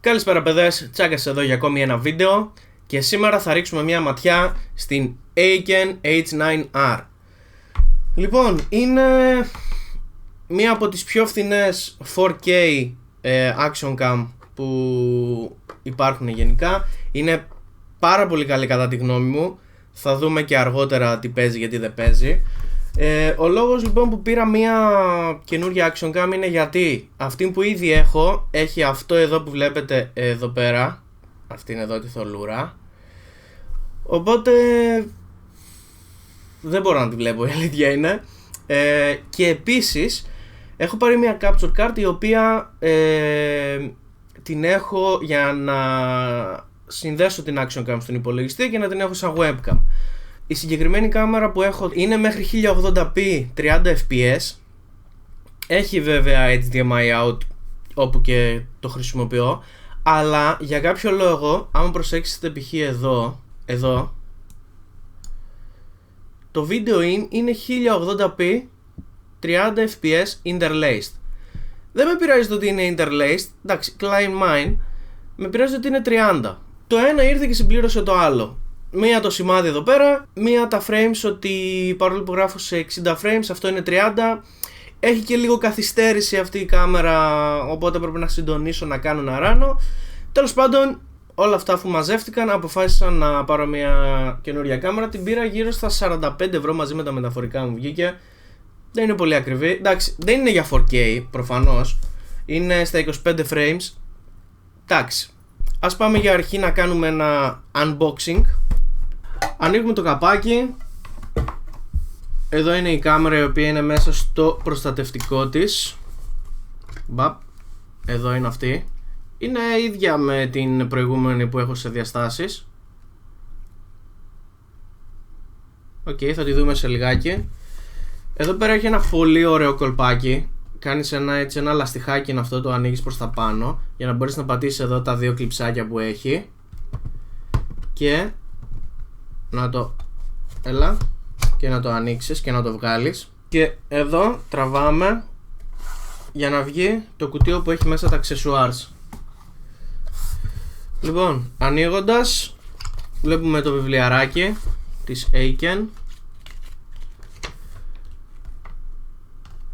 Καλησπέρα παιδες, Τσάκας εδώ για ακόμη ένα βίντεο και σήμερα θα ρίξουμε μια ματιά στην Aiken H9R. Λοιπόν, είναι μία από τις πιο φθηνές 4K action cam που υπάρχουν γενικά. Είναι πάρα πολύ καλή κατά τη γνώμη μου. Θα δούμε και αργότερα τι παίζει γιατί δεν παίζει. Ο λόγος λοιπόν που πήρα μια καινούργια action cam είναι γιατί αυτή που ήδη έχω έχει αυτό εδώ που βλέπετε εδώ πέρα. Αυτή είναι εδώ τη θολούρα. Οπότε δεν μπορώ να τη βλέπω, η αλήθεια είναι. Και επίσης έχω πάρει μια capture card η οποία την έχω για να συνδέσω την action cam στον υπολογιστή και να την έχω σαν webcam. Η συγκεκριμένη κάμερα που έχω είναι μέχρι 1080p 30 fps. Έχει βέβαια HDMI out όπου και το χρησιμοποιώ. Αλλά για κάποιο λόγο, άμα προσέξετε π.χ. εδώ το video in είναι 1080p 30 fps interlaced. Δεν με πειράζει το ότι είναι interlaced, εντάξει, climb mine. Με πειράζει ότι είναι 30. Το ένα ήρθε και συμπλήρωσε το άλλο. Μία το σημάδι εδώ πέρα, μία τα frames, ότι παρόλο που γράφω σε 60 frames αυτό είναι 30. Έχει και λίγο καθυστέρηση αυτή η κάμερα, οπότε πρέπει να συντονίσω, να κάνω ένα ράνο. Τέλος πάντων, όλα αυτά αφού μαζεύτηκαν, αποφάσισα να πάρω μια καινούρια κάμερα. Την πήρα γύρω στα 45 ευρώ μαζί με τα μεταφορικά μου βγήκε. Δεν είναι πολύ ακριβή, εντάξει, δεν είναι για 4K προφανώς. Είναι στα 25 frames. Εντάξει, ας πάμε για αρχή να κάνουμε ένα unboxing. Ανοίγουμε το καπάκι. Εδώ είναι η κάμερα η οποία είναι μέσα στο προστατευτικό της. Μπαπ. Εδώ είναι αυτή. Είναι ίδια με την προηγούμενη που έχω σε διαστάσεις. Οκ, θα τη δούμε σε λιγάκι. Εδώ πέρα έχει ένα πολύ ωραίο κολπάκι. Κάνεις ένα λαστιχάκι, είναι αυτό, το ανοίγεις προς τα πάνω για να μπορείς να πατήσεις εδώ τα δύο κλειψάκια που έχει. Και να το και να το ανοίξεις και να το βγάλεις. Και εδώ τραβάμε για να βγει το κουτί που έχει μέσα τα accessoires. Λοιπόν, ανοίγοντας βλέπουμε το βιβλιαράκι της Aiken.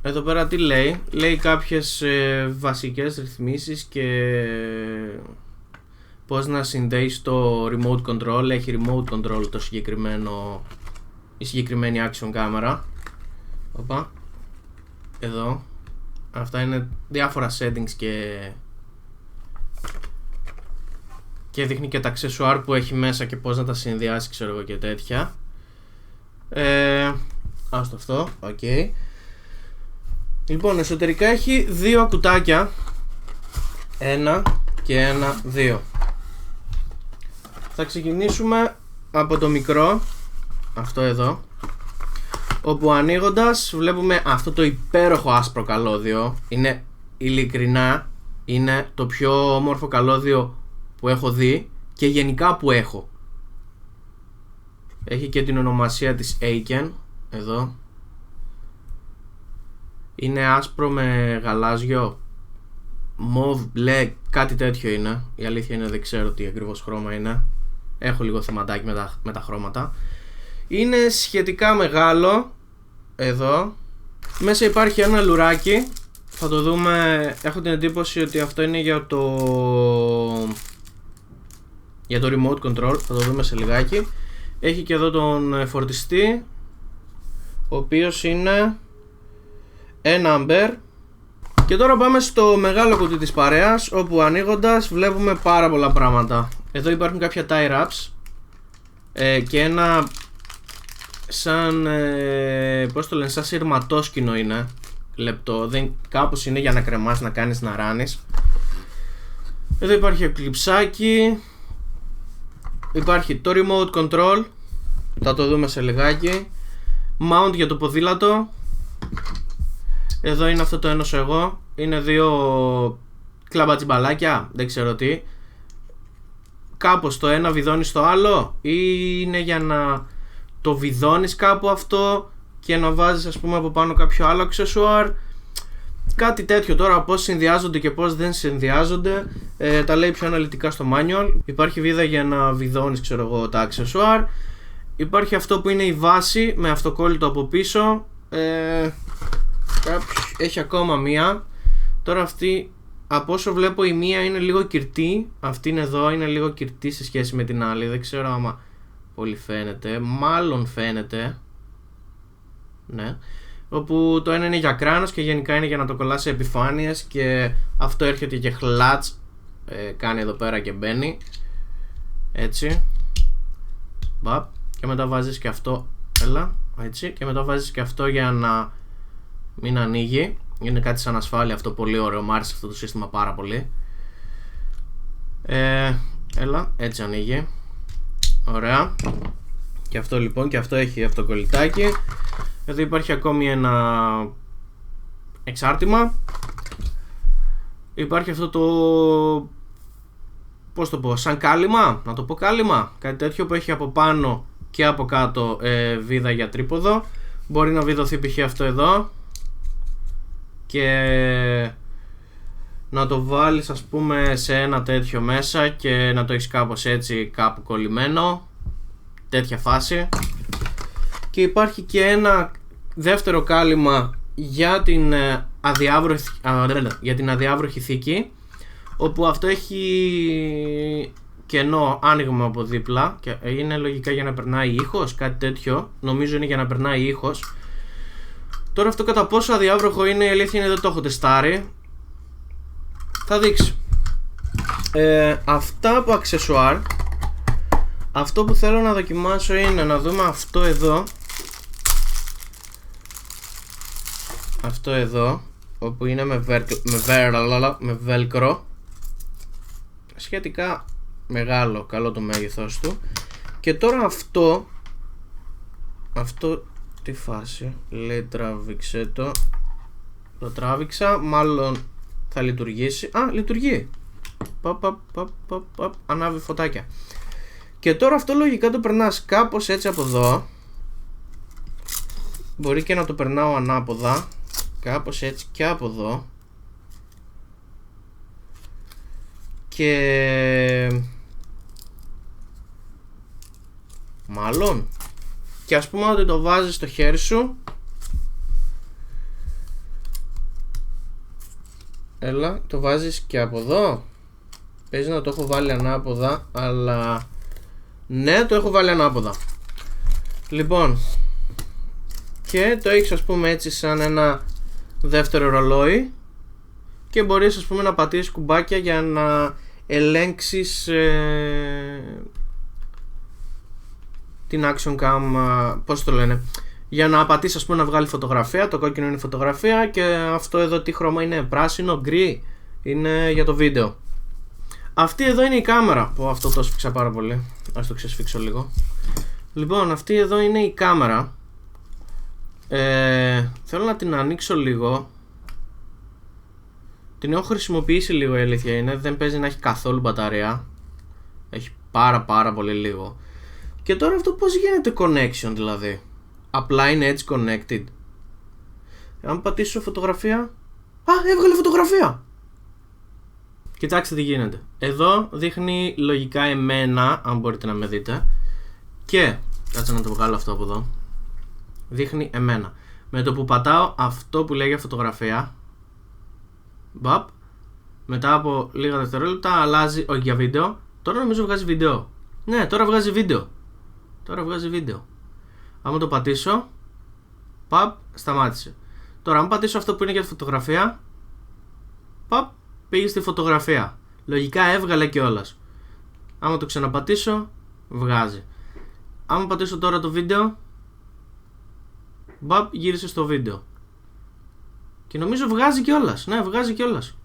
Εδώ πέρα τι λέει? Λέει κάποιες βασικές ρυθμίσεις και πώς να συνδέεις το remote control. Έχει remote control η συγκεκριμένη action κάμερα. Οπα. Εδώ. Αυτά είναι διάφορα settings και δείχνει και τα accessoire που έχει μέσα και πώς να τα συνδυάσει, ξέρω εγώ, και τέτοια. Άστο αυτό. Okay. Λοιπόν, εσωτερικά έχει δύο κουτάκια. Ένα και ένα, δύο. Θα ξεκινήσουμε από το μικρό, αυτό εδώ, όπου ανοίγοντας βλέπουμε αυτό το υπέροχο άσπρο καλώδιο. Είναι ειλικρινά, είναι το πιο όμορφο καλώδιο που έχω δει και γενικά που έχω. Έχει και την ονομασία της Aiken εδώ. Είναι άσπρο με γαλάζιο, μοβ, μπλε, κάτι τέτοιο είναι. Η αλήθεια είναι δεν ξέρω τι ακριβώς χρώμα είναι. Έχω λίγο θεματάκι με τα χρώματα. Είναι σχετικά μεγάλο. Εδώ μέσα υπάρχει ένα λουράκι. Θα το δούμε. Έχω την εντύπωση ότι αυτό είναι για το remote control. Θα το δούμε σε λιγάκι. Έχει και εδώ τον φορτιστή, ο οποίος είναι 1 αμπέρ. Και τώρα πάμε στο μεγάλο κουτί της παρέας, όπου ανοίγοντας βλέπουμε πάρα πολλά πράγματα. Εδώ υπάρχουν κάποια tie wraps και ένα σαν πώς το λένε, σαν σειρματόσκηνο είναι, λεπτό, κάπως είναι για να κρεμάς, να κάνεις, να ράνεις. Εδώ υπάρχει κλειψάκι. Υπάρχει το remote control, θα το δούμε σε λιγάκι. Mount για το ποδήλατο. Εδώ είναι αυτό το ένωσο εγώ. Είναι δύο κλαμπατζιμπαλάκια, δεν ξέρω τι. Κάπως το ένα βιδώνει στο άλλο, ή είναι για να το βιδώνεις κάπου αυτό και να βάζεις, ας πούμε, από πάνω κάποιο άλλο αξεσουάρ. Κάτι τέτοιο τώρα, πώς συνδυάζονται και πώς δεν συνδυάζονται, τα λέει πιο αναλυτικά στο manual. Υπάρχει βίδα για να βιδώνεις, ξέρω εγώ, τα αξεσουάρ. Υπάρχει αυτό που είναι η βάση με αυτοκόλλητο από πίσω. Έχει ακόμα μία. Τώρα αυτή, από όσο βλέπω, η μία είναι λίγο κυρτή. Αυτή είναι εδώ, είναι λίγο κυρτή σε σχέση με την άλλη. Δεν ξέρω άμα πολύ φαίνεται. Μάλλον φαίνεται. Ναι. Όπου το ένα είναι για κράνος και γενικά είναι για να το κολλάς σε επιφάνειες. Και αυτό έρχεται και χλάτς. Κάνει εδώ πέρα και μπαίνει. Έτσι. Μπαπ. Και μετά βάζεις και αυτό. Έλα. Έτσι. Και μετά βάζεις και αυτό για να μην ανοίγει. Είναι κάτι σαν ασφάλεια αυτό, πολύ ωραίο. Μ' άρεσε αυτό το σύστημα πάρα πολύ. Έλα. Έτσι ανοίγει. Ωραία. Και αυτό λοιπόν, και αυτό έχει αυτοκολλητάκι. Εδώ υπάρχει ακόμη ένα εξάρτημα. Υπάρχει αυτό το, πώς το πω, σαν κάλυμα, να το πω κάλυμα, κάτι τέτοιο που έχει από πάνω και από κάτω βίδα για τρίποδο. Μπορεί να βιδωθεί π.χ. αυτό εδώ και να το βάλεις, ας πούμε, σε ένα τέτοιο μέσα και να το έχεις κάπως έτσι, κάπου κολλημένο, τέτοια φάση. Και υπάρχει και ένα δεύτερο κάλυμα για την αδιάβροχη θήκη, όπου αυτό έχει κενό άνοιγμα από δίπλα και είναι λογικά για να περνάει ήχος, κάτι τέτοιο. Νομίζω είναι για να περνάει ήχος. Τώρα αυτό κατά πόσο αδιάβροχο είναι, η αλήθεια είναι δεν το έχω τεστάρει. Θα δείξει. Αυτά από αξεσουάρ. Αυτό που θέλω να δοκιμάσω είναι να δούμε αυτό εδώ. Αυτό εδώ, όπου είναι με velcro. Σχετικά μεγάλο, καλό το μέγεθος του. Και τώρα αυτό τι φάση, λέει τράβηξε το. Το τράβηξα, μάλλον θα λειτουργήσει. Α, λειτουργεί. Ανάβει φωτάκια. Και τώρα αυτό λογικά το περνάς κάπως έτσι από εδώ. Μπορεί και να το περνάω ανάποδα, κάπως έτσι και από εδώ. Και μάλλον. Και ας πούμε ότι το βάζεις στο χέρι σου. Έλα, το βάζεις και από εδώ. Παίζει να το έχω βάλει ανάποδα, αλλά ναι, το έχω βάλει ανάποδα. Λοιπόν, και το έχεις, ας πούμε, έτσι σαν ένα δεύτερο ρολόι. Και μπορείς, ας πούμε, να πατήσεις κουμπάκια για να ελέγξεις την action cam, πώς το λένε, για να πατήσεις, ας πούμε, να βγάλει φωτογραφία. Το κόκκινο είναι φωτογραφία και αυτό εδώ τι χρώμα είναι, πράσινο, γκρι, είναι για το βίντεο. Αυτή εδώ είναι η κάμερα. Πω, αυτό το σφίξα πάρα πολύ. Ας το ξεσφίξω λίγο. Λοιπόν, αυτή εδώ είναι η κάμερα. Θέλω να την ανοίξω λίγο. Την έχω χρησιμοποιήσει λίγο, η αλήθεια είναι. Δεν παίζει να έχει καθόλου μπαταρία. Έχει πάρα πολύ λίγο. Και τώρα αυτό πώς γίνεται connection, δηλαδή? Απλά είναι έτσι connected. Αν πατήσω φωτογραφία. Α, έβγαλε φωτογραφία! Κοιτάξτε τι γίνεται. Εδώ δείχνει λογικά εμένα, αν μπορείτε να με δείτε. Και κάτσε να το βγάλω αυτό από εδώ. Δείχνει εμένα. Με το που πατάω αυτό που λέγει φωτογραφία, μπαπ, μετά από λίγα δευτερόλεπτα αλλάζει, όχι για βίντεο. Τώρα νομίζω βγάζει βίντεο. Ναι, τώρα βγάζει βίντεο. Τώρα βγάζει βίντεο. Άμα το πατήσω, παπ, σταμάτησε. Τώρα αν πατήσω αυτό που είναι για τη φωτογραφία, παπ, πήγε στη φωτογραφία. Λογικά έβγαλε κιόλας. Άμα το ξαναπατήσω, βγάζει. Άμα πατήσω τώρα το βίντεο, μπαπ, γύρισε στο βίντεο. Και νομίζω βγάζει κιόλας. Ναι, βγάζει κιόλας.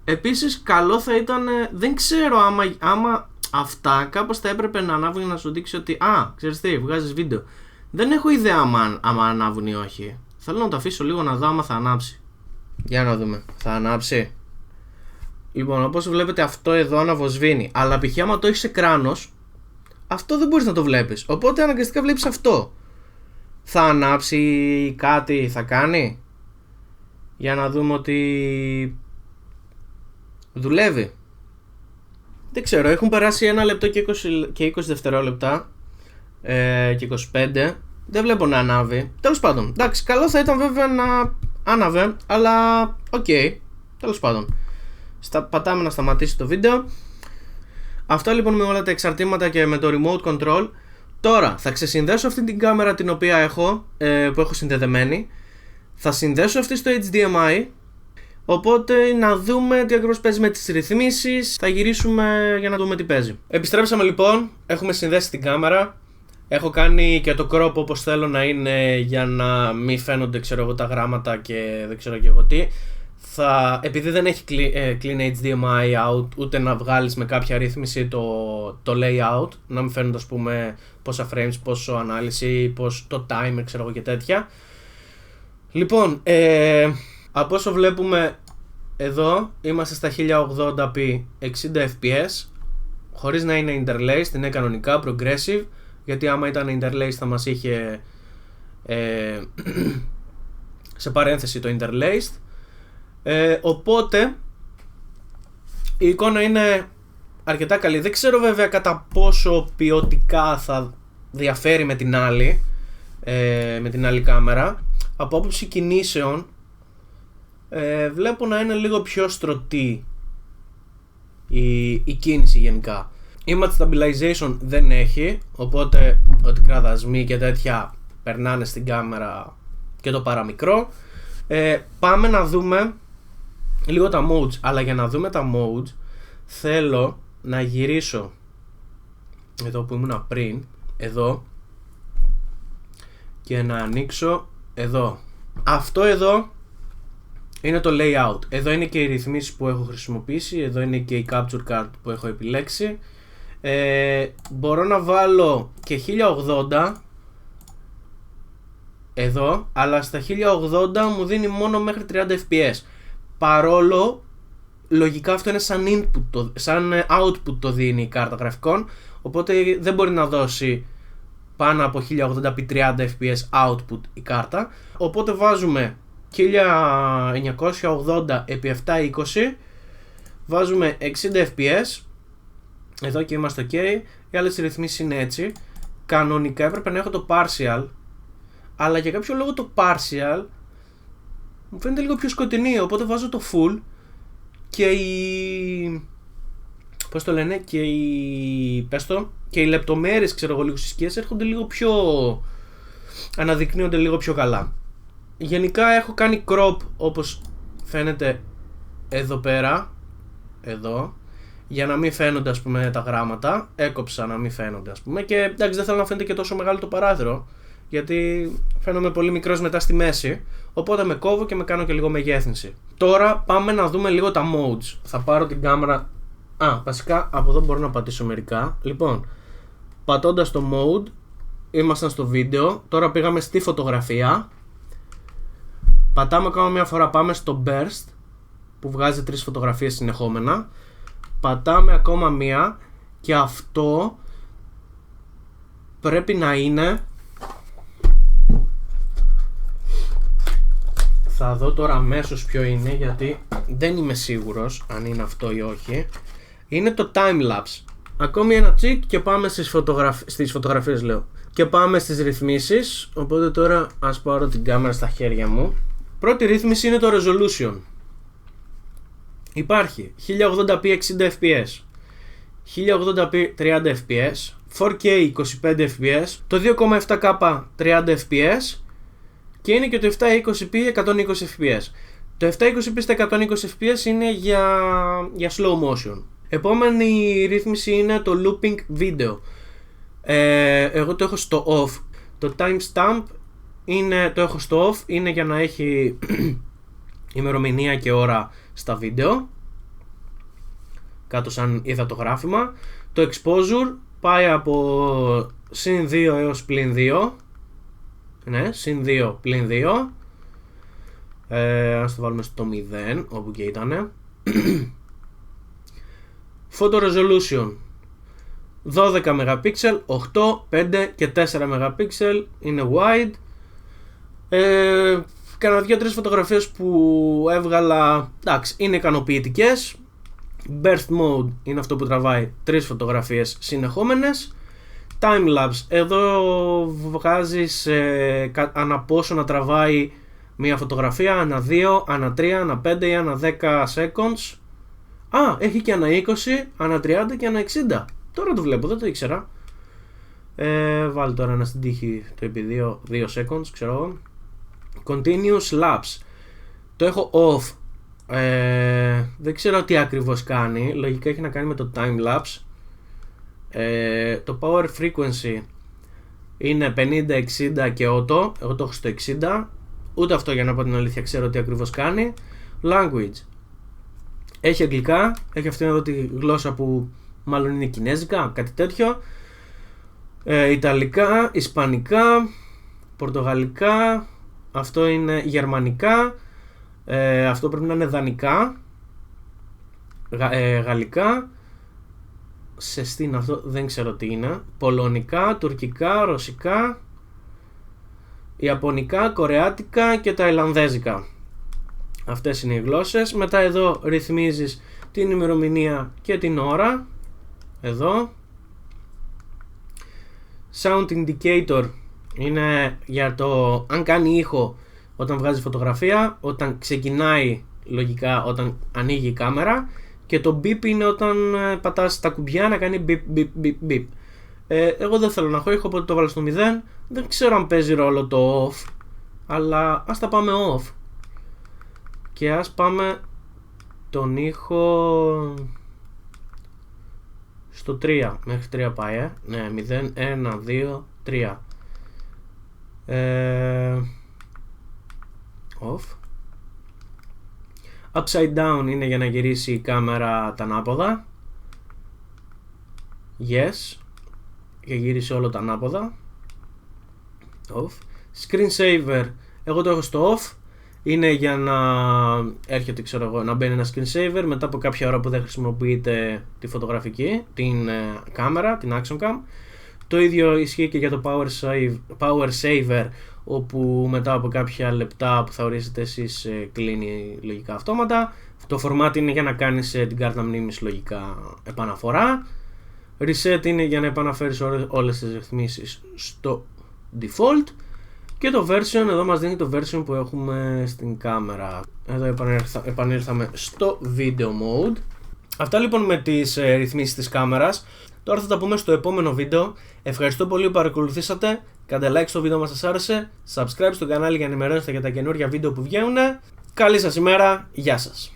Επίσης, καλό θα ήταν, δεν ξέρω άμα αυτά κάπως θα έπρεπε να ανάβουν για να σου δείξει ότι ξέρεις τι, βγάζεις βίντεο. Δεν έχω ιδέα άμα ανάβουν ή όχι. Θέλω να το αφήσω λίγο να δω άμα θα ανάψει. Για να δούμε. Θα ανάψει. Λοιπόν, όπως βλέπετε αυτό εδώ αναβοσβήνει. Αλλά π.χ. άμα το έχεις σε κράνος, αυτό δεν μπορείς να το βλέπεις. Οπότε αναγκαστικά βλέπεις αυτό. Θα ανάψει κάτι, θα κάνει. για να δούμε ότι δουλεύει. Δεν ξέρω, έχουν περάσει 1 λεπτό και 20 δευτερόλεπτα και 25. Δεν βλέπω να ανάβει. Τέλος πάντων, εντάξει, καλό θα ήταν βέβαια να άναβε, αλλά οκ, τέλος πάντων. Πατάμε να σταματήσει το βίντεο. Αυτό λοιπόν με όλα τα εξαρτήματα και με το remote control. Τώρα θα ξεσυνδέσω αυτή την κάμερα την οποία έχω, που έχω συνδεδεμένη. Θα συνδέσω αυτή στο HDMI. Οπότε να δούμε τι ακριβώς παίζει με τις ρυθμίσεις. Θα γυρίσουμε για να δούμε τι παίζει. Επιστρέψαμε λοιπόν, έχουμε συνδέσει την κάμερα. Έχω κάνει και το crop όπως θέλω να είναι, για να μην φαίνονται τα γράμματα και δεν ξέρω και εγώ τι. Επειδή δεν έχει clean HDMI out, ούτε να βγάλεις με κάποια ρύθμιση το layout, να μην φαίνονται ας πούμε πόσα frames, πόσο ανάλυση, το timer και τέτοια. Λοιπόν, από όσο βλέπουμε εδώ είμαστε στα 1080p 60 fps, χωρίς να είναι interlaced, είναι κανονικά progressive, γιατί άμα ήταν interlaced θα μας είχε σε παρένθεση το interlaced. Οπότε η εικόνα είναι αρκετά καλή. Δεν ξέρω βέβαια κατά πόσο ποιοτικά θα διαφέρει με την άλλη κάμερα. Από άποψη κινήσεων βλέπω να είναι λίγο πιο στρωτή η κίνηση γενικά. Image stabilization δεν έχει, οπότε ότι κραδασμοί και τέτοια περνάνε στην κάμερα και το παραμικρό. Πάμε να δούμε λίγο τα modes, αλλά για να δούμε τα modes θέλω να γυρίσω εδώ που ήμουνα πριν, εδώ, και να ανοίξω εδώ. Αυτό εδώ είναι το layout. Εδώ είναι και οι ρυθμίσεις που έχω χρησιμοποιήσει, εδώ είναι και η capture card που έχω επιλέξει. Μπορώ να βάλω και 1080 εδώ, αλλά στα 1080 μου δίνει μόνο μέχρι 30 fps. Παρόλο, λογικά αυτό είναι σαν output το δίνει η κάρτα γραφικών, οπότε δεν μπορεί να δώσει πάνω από 1080p 30 fps output η κάρτα. Οπότε βάζουμε 1980 επί 720, βάζουμε 60 fps εδώ και είμαστε ok. Οι άλλες ρυθμίσεις είναι έτσι. Κανονικά έπρεπε να έχω το partial, αλλά για κάποιο λόγο το partial μου φαίνεται λίγο πιο σκοτεινή, οπότε βάζω το full και και οι λεπτομέρειες λίγο στις σκιές έρχονται λίγο πιο, αναδεικνύονται λίγο πιο καλά. Γενικά έχω κάνει crop όπως φαίνεται εδώ πέρα, εδώ, για να μην φαίνονται ας πούμε τα γράμματα. Έκοψα να μην φαίνονται ας πούμε, και εντάξει, δεν θέλω να φαίνεται και τόσο μεγάλο το παράθυρο, γιατί φαίνομαι πολύ μικρός μετά στη μέση, οπότε με κόβω και με κάνω και λίγο μεγέθυνση. Τώρα πάμε να δούμε λίγο τα modes. Θα πάρω την κάμερα. Βασικά από εδώ μπορώ να πατήσω μερικά. Λοιπόν, πατώντας το mode, ήμασταν στο βίντεο. Τώρα πήγαμε στη φωτογραφία. Πατάμε ακόμα μια φορά, πάμε στο burst, που βγάζει 3 φωτογραφίες συνεχόμενα. Πατάμε ακόμα μία, και αυτό πρέπει να είναι, θα δω τώρα αμέσως ποιο είναι, γιατί δεν είμαι σίγουρος αν είναι αυτό ή όχι. Είναι το time-lapse. Ακόμη ένα check και πάμε στις φωτογραφίες λέω. Και πάμε στις ρυθμίσεις. Οπότε τώρα ας πάρω την κάμερα στα χέρια μου. Πρώτη ρύθμιση είναι το resolution. Υπάρχει 1080p 60 fps, 1080p 30 fps, 4K 25 fps, το 2.7K 30 fps και είναι και το 720p 120 fps. Το 720p στα 120 fps είναι για slow motion. Επόμενη ρύθμιση είναι το looping video. Εγώ το έχω στο off. Το timestamp το έχω στο off, είναι για να έχει ημερομηνία και ώρα στα βίντεο, κάτω σαν είδα το γράφημα. Το exposure πάει από συν 2 έως πλην 2. Ναι, συν 2 πλην 2. Ας το βάλουμε στο 0, όπου και ήτανε. Photo resolution 12 MP, 8, 5 και 4 MP είναι wide. Κάνα 2-3 φωτογραφίες που έβγαλα, εντάξει, είναι ικανοποιητικές. Burst mode είναι αυτό που τραβάει 3 φωτογραφίες συνεχόμενες. Timelapse, εδώ βγάζεις ανά πόσο να τραβάει μια φωτογραφία, ανά 2, ανά 3, ανά 5 ή ανά 10 seconds. Έχει και ανά 20, ανά 30 και ανά 60. Τώρα το βλέπω, δεν το ήξερα. Βάλει τώρα ένα στην τύχη το επί 2 seconds, ξέρω εγώ. Continuous lapse, το έχω off. Δεν ξέρω τι ακριβώς κάνει. Λογικά έχει να κάνει με το timelapse. Το power frequency είναι 50, 60 και auto. Εγώ το έχω στο 60. Ούτε αυτό, για να πω την αλήθεια, ξέρω τι ακριβώς κάνει. Language, έχει αγγλικά. Έχει αυτήν εδώ τη γλώσσα που μάλλον είναι κινέζικα, κάτι τέτοιο. Ιταλικά, ισπανικά, πορτογαλικά. Αυτό είναι γερμανικά. Αυτό πρέπει να είναι δανικά. Γαλλικά. Σεστίν, αυτό δεν ξέρω τι είναι. Πολωνικά, τουρκικά, ρωσικά, ιαπωνικά, κορεάτικα και ταϊλανδέζικα. Αυτές είναι οι γλώσσες. Μετά εδώ ρυθμίζεις την ημερομηνία και την ώρα. Εδώ. Sound indicator είναι για το αν κάνει ήχο όταν βγάζει φωτογραφία, όταν ξεκινάει, λογικά όταν ανοίγει η κάμερα. Και το beep είναι όταν πατάς τα κουμπιά να κάνει beep beep beep beep. Εγώ δεν θέλω να έχω ήχο, οπότε το βάλω στο 0. Δεν ξέρω αν παίζει ρόλο το off, αλλά ας τα πάμε off. Και ας πάμε τον ήχο στο 3, μέχρι 3 πάει, ναι, 0, 1, 2, 3. Off. Upside down είναι για να γυρίσει η κάμερα τα ανάποδα. Yes. Και γύρισε όλο τα ανάποδα. Off. Screen saver, εγώ το έχω στο off. Είναι για να έρχεται, ξέρω εγώ, να μπαίνει ένα screen saver μετά από κάποια ώρα που δεν χρησιμοποιείτε τη την κάμερα, την action cam. Το ίδιο ισχύει και για το power saver, όπου μετά από κάποια λεπτά που θα ορίσετε εσείς κλείνει λογικά αυτόματα. Το format είναι για να κάνεις την κάρτα μνήμης λογικά επαναφορά. Reset είναι για να επαναφέρεις όλες τις ρυθμίσεις στο default. Και το version, εδώ μας δίνει το version που έχουμε στην κάμερα. Εδώ επανήλθαμε στο video mode. Αυτά λοιπόν με τις ρυθμίσεις της κάμερας. Τώρα θα τα πούμε στο επόμενο βίντεο. Ευχαριστώ πολύ που παρακολουθήσατε. Κάντε like στο βίντεο μας σας άρεσε. Subscribe στο κανάλι για να ενημερώνεστε για τα καινούργια βίντεο που βγαίνουν. Καλή σας ημέρα. Γεια σας.